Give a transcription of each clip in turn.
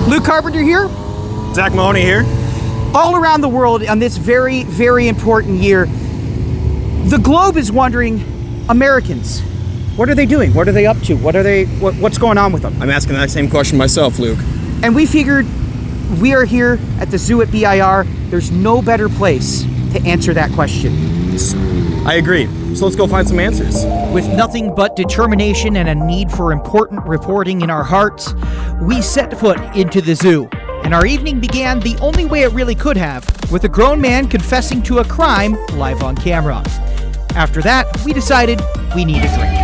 Luke Carpenter here. Zach Mahoney here. All around the world on this very, very important year, the globe is wondering, Americans, what are they doing? What are they up to? What's going on with them? I'm asking that same question myself, Luke. And we figured we are here at the zoo at BIR. There's no better place to answer that question. I agree. So let's go find some answers. With nothing but determination and a need for important reporting in our hearts, we set foot into the zoo. And our evening began the only way it really could have, with a grown man confessing to a crime live on camera. After that, we decided we need a drink.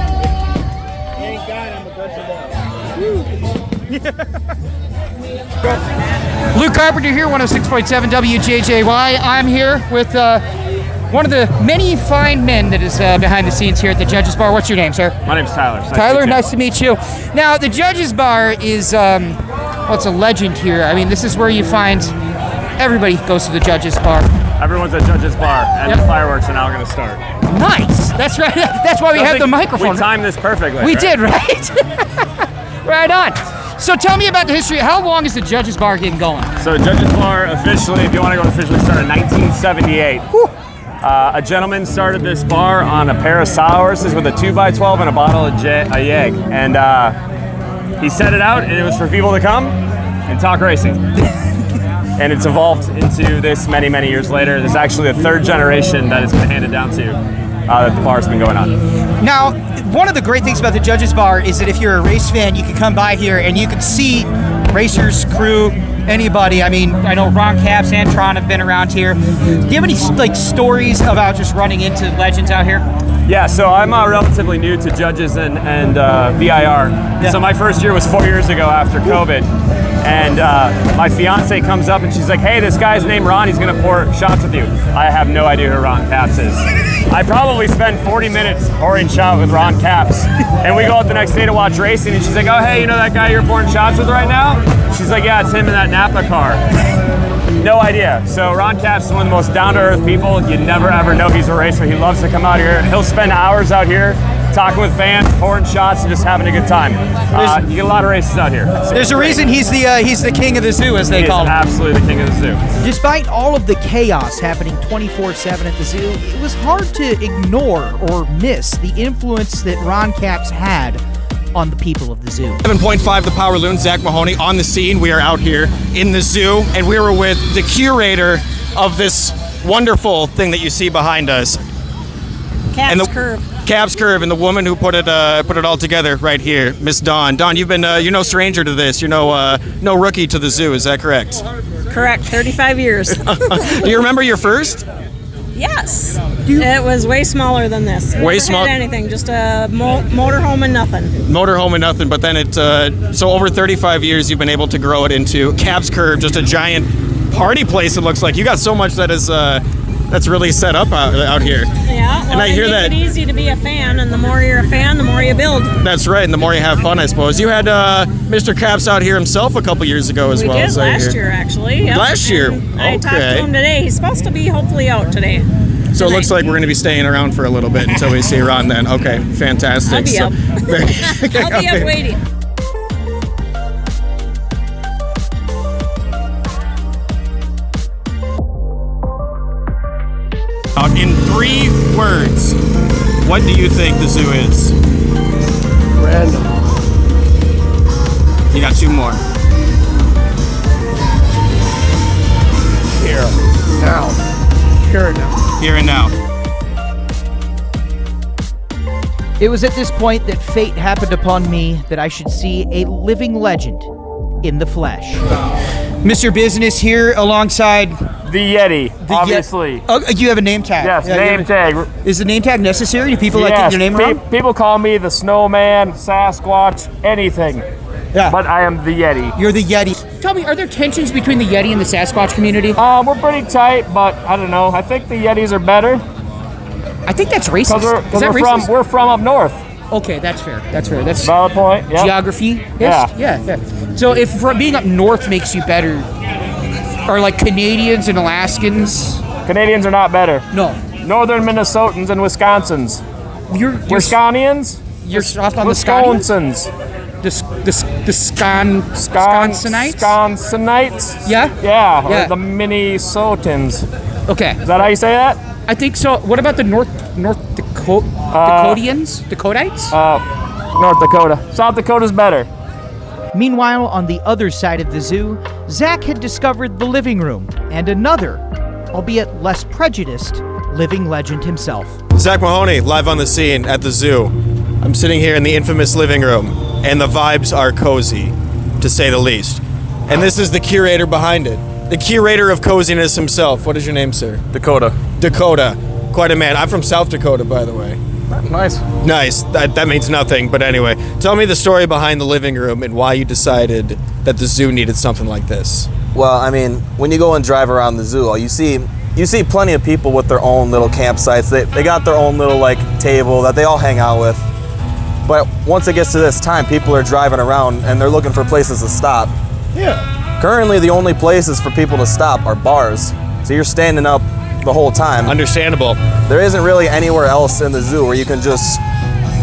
Thank God I'm a good boy. Luke Carpenter here, 106.7 WJJY. I'm here with one of the many fine men that is behind the scenes here at the Judges Bar. What's your name, sir? My name's Tyler. Tyler, nice to meet you. Now, the Judges Bar is, it's a legend here. I mean, this is where you find everybody goes to the Judges Bar. Everyone's at Judge's Bar, and the fireworks are now going to start. Nice. That's right. That's why we have the microphone. We timed this perfectly. We right? did, right? Right on. So tell me about the history. How long has the Judges Bar getting going? So Judge's Bar officially, if you want to go officially, started in 1978. A gentleman started this bar on a pair of sawhorses with a 2x12 and a bottle of Yeg. And he set it out, and it was for people to come and talk racing. And it's evolved into this many, many years later. There's actually a third generation that it's been handed down to that the bar's been going on. Now, one of the great things about the Judges Bar is that if you're a race fan, you can come by here and you can see racers, crew, anybody. I mean, I know Ron Capps and Tron have been around here. Do you have any stories about just running into legends out here? Yeah, so I'm relatively new to Judges and BIR. Yeah. So my first year was 4 years ago after COVID. And my fiance comes up and she's like, hey, this guy's named Ron, he's gonna pour shots with you. I have no idea who Ron Capps is. I probably spent 40 minutes pouring shot with Ron Capps. And we go out the next day to watch racing and she's like, oh, hey, you know that guy you're pouring shots with right now? She's like, yeah, it's him in that Napa car. No idea. So Ron Capps is one of the most down-to-earth people. You never ever know he's a racer. He loves to come out here. He'll spend hours out here talking with fans, pouring shots, and just having a good time. You get a lot of races out here. There's a reason he's the king of the zoo, as they call him. Absolutely the king of the zoo. Despite all of the chaos happening 24/7 at the zoo, it was hard to ignore or miss the influence that Ron Capps had on the people of the zoo. 7.5 the Power Loon, Zach Mahoney on the scene. We are out here in the zoo, and we were with the curator of this wonderful thing that you see behind us. Capps Curve. Capps Curve, and the woman who put it all together right here, Miss Dawn. Dawn, you've been you're no stranger to this. You're no rookie to the zoo. Is that correct? Correct. 35 years. Do you remember your first? Yes. It was way smaller than this. Way smaller. Anything, just a motorhome and nothing. Motorhome and nothing, but then so over 35 years you've been able to grow it into Capps Curve, just a giant party place. It looks like you got so much that is that's really set up out here. Yeah, well, and I hear that it's easy to be a fan, and the more you're a fan, the more you build. That's right, and the more you have fun, I suppose. You had Mr. Capps out here himself a couple years ago as well. We did last year, actually. Yep. Last year? And I talked to him today. He's supposed to be hopefully out today. So it looks like we're going to be staying around for a little bit until we see Ron then. Okay, fantastic. I'll be up. I'll be up waiting. In 3 words, what do you think the zoo is? Random. You got 2 more. Here. Now. Here and now. Here and now. It was at this point that fate happened upon me that I should see a living legend in the flesh. Mr. Business here alongside The Yeti, obviously. Oh, you have a name tag. Yes, name tag. Is the name tag necessary? Do people like get your name wrong? People call me the Snowman, Sasquatch, anything. Yeah. But I am the Yeti. You're the Yeti. Tell me, are there tensions between the Yeti and the Sasquatch community? We're pretty tight, but I don't know. I think the Yetis are better. I think that's racist. Because we're from up north. Okay, that's fair. That's valid point. Yep. Geography. Yeah. So if being up north makes you better, are like Canadians and Alaskans? Canadians are not better. No. Northern Minnesotans and Wisconsins. You're Wisconians? You're soft on the Scotties? Wisconsins. The The Wisconsinites? Wisconsinites? Yeah? Yeah, Yeah. or the Minnesotans. Okay. Is that how you say that? I think so. What about the North Dakotians? Dakotites? North Dakota. South Dakota's better. Meanwhile, on the other side of the zoo, Zach had discovered the living room and another, albeit less prejudiced, living legend himself. Zach Mahoney, live on the scene at the zoo. I'm sitting here in the infamous living room, and the vibes are cozy, to say the least. And this is the curator behind it. The curator of coziness himself. What is your name, sir? Dakota. Dakota. Quite a man. I'm from South Dakota, by the way. Nice. Nice. That means nothing, but anyway. Tell me the story behind the living room and why you decided that the zoo needed something like this. Well, I mean, when you go and drive around the zoo, you see plenty of people with their own little campsites. They got their own little table that they all hang out with. But once it gets to this time, people are driving around and they're looking for places to stop. Yeah. Currently, the only places for people to stop are bars. So you're standing up the whole time. Understandable. There isn't really anywhere else in the zoo where you can just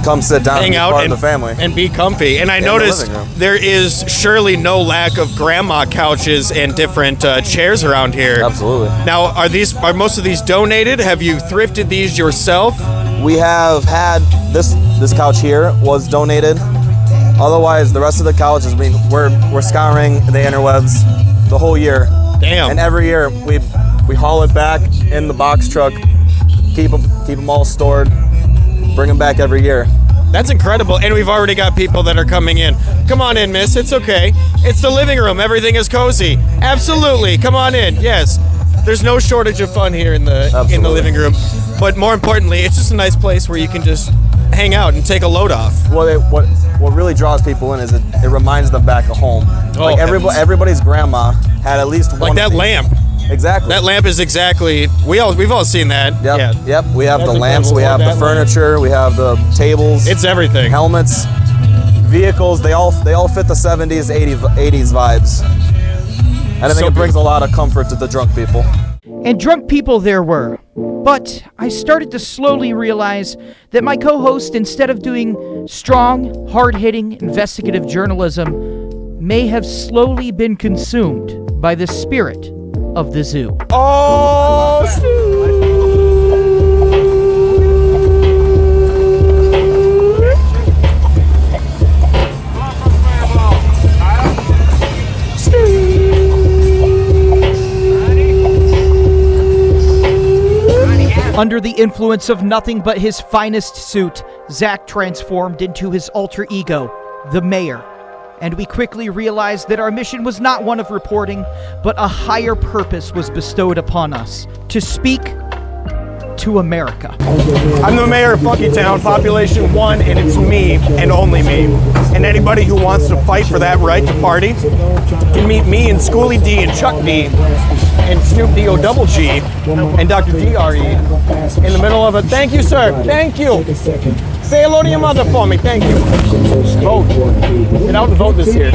come sit down Hang and be out part and of the family. and be comfy. And I In the noticed living room. there is surely no lack of grandma couches and different chairs around here. Absolutely. Now, are most of these donated? Have you thrifted these yourself? We have had this couch here was donated. Otherwise, the rest of the couches, we're scouring the interwebs the whole year. Damn. And every year we haul it back in the box truck, keep them all stored, bring them back every year. That's incredible. And we've already got people that are coming in. Come on in, miss. It's okay. It's the living room. Everything is cozy. Absolutely. Come on in. Yes. There's no shortage of fun here in the living room. But more importantly, it's just a nice place where you can just hang out and take a load off. Well, what really draws people in is it reminds them back of home. Oh, everybody's grandma had at least one. Like of that these. lamp. Exactly. That lamp is exactly. We've all seen that. Yep. Yeah. Yep. We have That's the lamps. incredible. We have That the lamp. furniture. We have the tables. It's everything. Helmets, vehicles. They all fit the 70s, 80s vibes. And I think So it brings a lot of comfort to the drunk people. And drunk people there were. But I started to slowly realize that my co-host, instead of doing strong, hard-hitting, investigative journalism, may have slowly been consumed by the spirit of the zoo. Oh, Under the influence of nothing but his finest suit, Zach transformed into his alter ego, the mayor. And we quickly realized that our mission was not one of reporting, but a higher purpose was bestowed upon us, to speak to America. I'm the mayor of Funky Town, population 1, and it's me and only me. And anybody who wants to fight for that right to party can meet me and Schoolie D and Chuck D and Snoop D-O double G and Dr. D-R-E in the middle of a thank you, sir. Thank you. Say hello to your mother for me. Thank you. Vote. Get out and vote this year.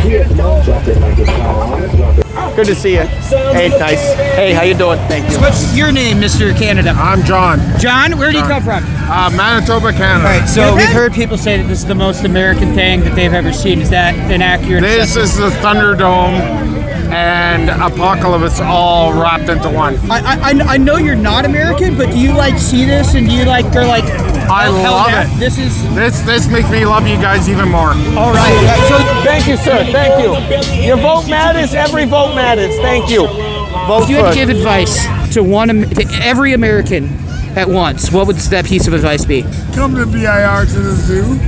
Good to see you. Hey, nice. Hey, how you doing? Thank you. What's your name, Mr. Canada? I'm John. John, where do you come from? Manitoba, Canada. All right, so we've heard people say that this is the most American thing that they've ever seen. Is that an accurate This assessment? is the Thunderdome and Apocalypse all wrapped into one. I know you're not American, but do you see this and do you are like? I hell love yeah, it. This is This makes me love you guys even more. all right. So Thank you, sir. Thank you. Your vote matters. Every vote matters. Thank you. Vote if you had first. to give advice to every American at once, what would that piece of advice be? Come to BIR to the zoo.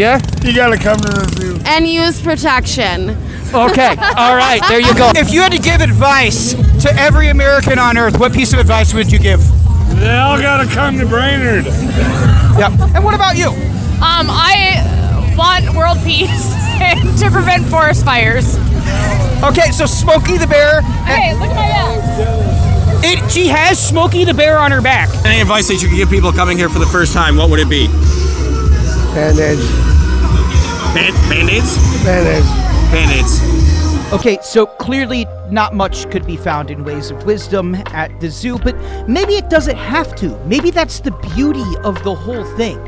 Yeah. You gotta come to the zoo. And use protection. Okay. All right. There you go. If you had to give advice to every American on Earth, what piece of advice would you give? They all gotta come to Brainerd. Yeah. And what about you? I want world peace to prevent forest fires. Okay. So Smokey the Bear. Hey, look at my back. She has Smokey the Bear on her back. Any advice that you could give people coming here for the first time, what would it be? Band-Aids. Band-Aids? Band-Aids. Band-Aids. Okay, so clearly not much could be found in ways of wisdom at the zoo, but maybe it doesn't have to. Maybe that's the beauty of the whole thing,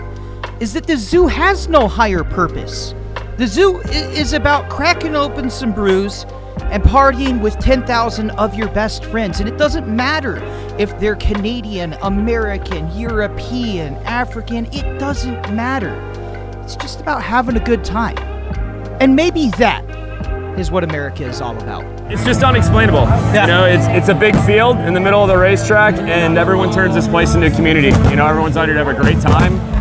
is that the zoo has no higher purpose. The zoo is about cracking open some brews and partying with 10,000 of your best friends. And it doesn't matter if they're Canadian, American, European, African. It doesn't matter. It's just about having a good time. And maybe that is what America is all about. It's just unexplainable. Yeah. You know, it's a big field in the middle of the racetrack, and everyone turns this place into a community. You know, everyone's out here to have a great time.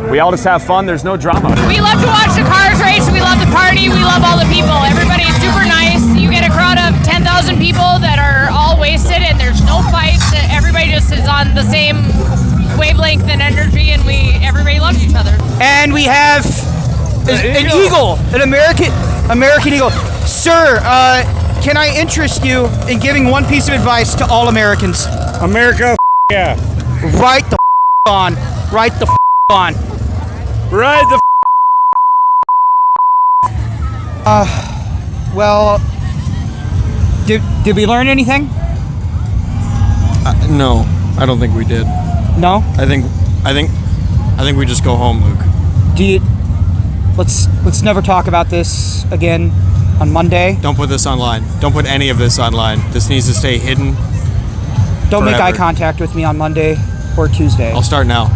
We all just have fun. There's no drama. We love to watch the cars race. We love the party. We love all the people. Everybody's super nice. You get a crowd of 10,000 people that are all wasted, and there's no fights. Everybody just is on the same wavelength and energy, and everybody loves each other. And we have an eagle, an American eagle. Sir, can I interest you in giving one piece of advice to all Americans? America, yeah. Right the on. Right the on. Right the Well, did we learn anything? No, I don't think we did. No? I think we just go home, Luke. Let's never talk about this again on Monday. Don't put this online. Don't put any of this online. This needs to stay hidden. Don't make forever. eye contact with me on Monday or Tuesday. I'll start now.